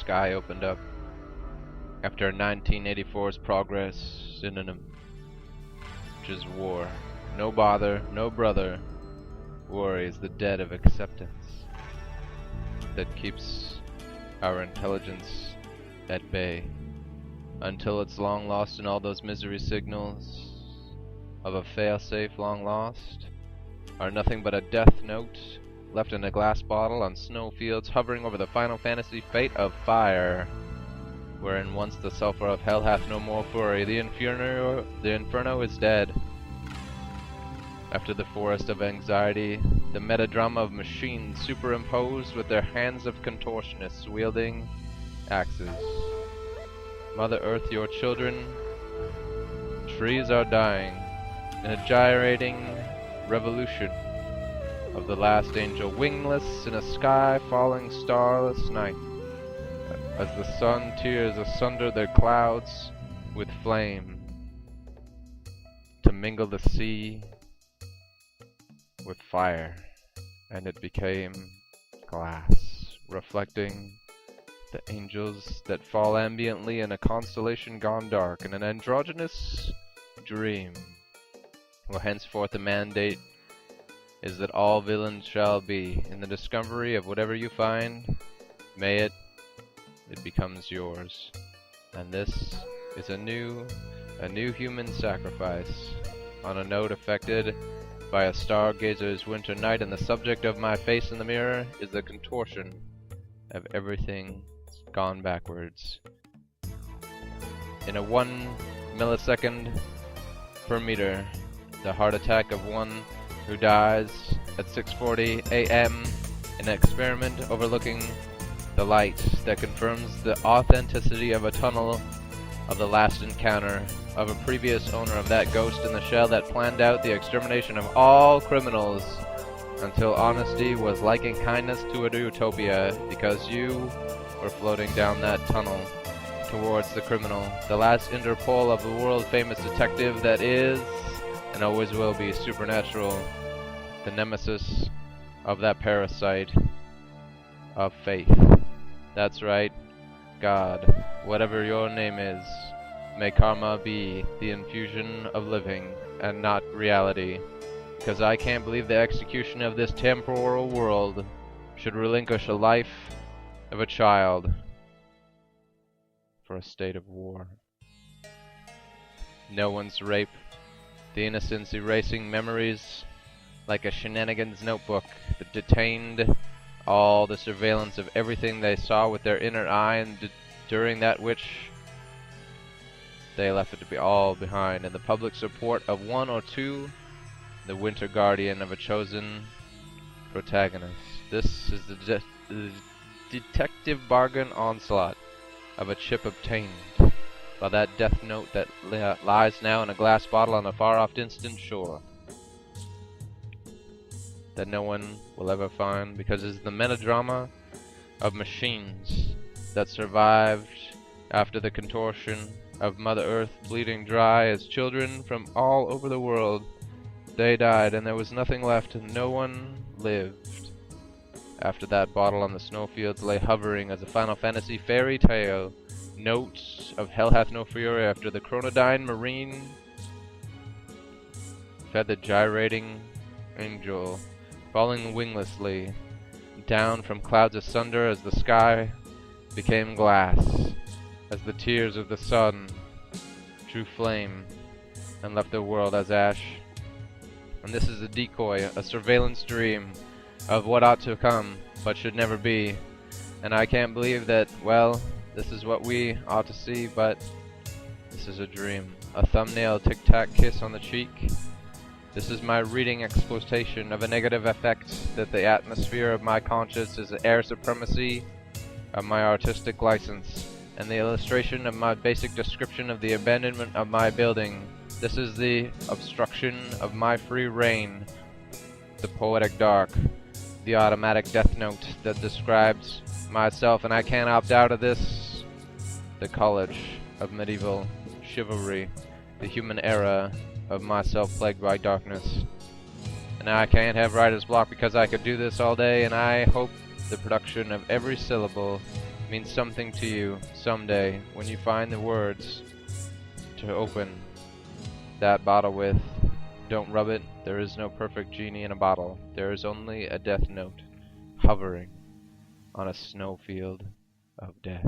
sky opened up. After 1984's progress synonym, which is war. No bother, no brother. Worry is the debt of acceptance that keeps our intelligence at bay until it's long lost in all those misery signals of a failsafe long lost are nothing but a death note left in a glass bottle on snowfields hovering over the Final Fantasy fate of fire, wherein once the sulphur of hell hath no more fury. The inferno is dead. After the forest of anxiety, the metadrama of machines superimposed with their hands of contortionists wielding axes. Mother Earth, your children, trees are dying in a gyrating revolution of the last angel, wingless in a sky-falling starless night, as the sun tears asunder their clouds with flame, to mingle the sea with fire, and it became glass, reflecting the angels that fall ambiently in a constellation gone dark, in an androgynous dream, where henceforth the mandate is that all villains shall be. In the discovery of whatever you find, may it becomes yours. And this is a new human sacrifice, on a note affected by a stargazer's winter night, and the subject of my face in the mirror is the contortion of everything gone backwards. In a 1 millisecond per meter, the heart attack of one who dies at 6:40 a.m. in an experiment overlooking the light that confirms the authenticity of a tunnel of the last encounter of a previous owner of that ghost in the shell that planned out the extermination of all criminals until honesty was liking kindness to a utopia, because you were floating down that tunnel towards the criminal, the last Interpol of the world-famous detective that is and always will be supernatural, the nemesis of that parasite of faith. That's right, God, whatever your name is, may karma be the infusion of living and not reality, because I can't believe the execution of this temporal world should relinquish a life of a child for a state of war. No one's rape, the innocence erasing memories like a shenanigans notebook that detained all the surveillance of everything they saw with their inner eye, and during that which they left it to be all behind, and the public support of one or two, the winter guardian of a chosen protagonist. This is the detective bargain onslaught of a chip obtained by that death note that lies now in a glass bottle on a far-off distant shore, that no one will ever find, because it's the metadrama of machines that survived after the contortion of Mother Earth bleeding dry as children from all over the world. They died, and there was nothing left, and no one lived. After that bottle on the snowfields lay hovering as a Final Fantasy fairy tale, notes of hell hath no fury after the chronodyne marine fed the gyrating angel, falling winglessly down from clouds asunder as the sky became glass, as the tears of the sun drew flame and left the world as ash. And this is a decoy, a surveillance dream of what ought to come but should never be. And I can't believe that, well, this is what we ought to see, but this is a dream. A thumbnail tic-tac kiss on the cheek. This is my reading exploitation of a negative effect that the atmosphere of my conscience is the air supremacy of my artistic license, and the illustration of my basic description of the abandonment of my building. This is the obstruction of my free reign, the poetic dark, the automatic death note that describes myself, and I can't opt out of this. The college of medieval chivalry, the human era of myself plagued by darkness. And I can't have writer's block because I could do this all day, and I hope the production of every syllable means something to you someday when you find the words to open that bottle with. Don't rub it, there is no perfect genie in a bottle. There is only a death note hovering on a snowfield of death.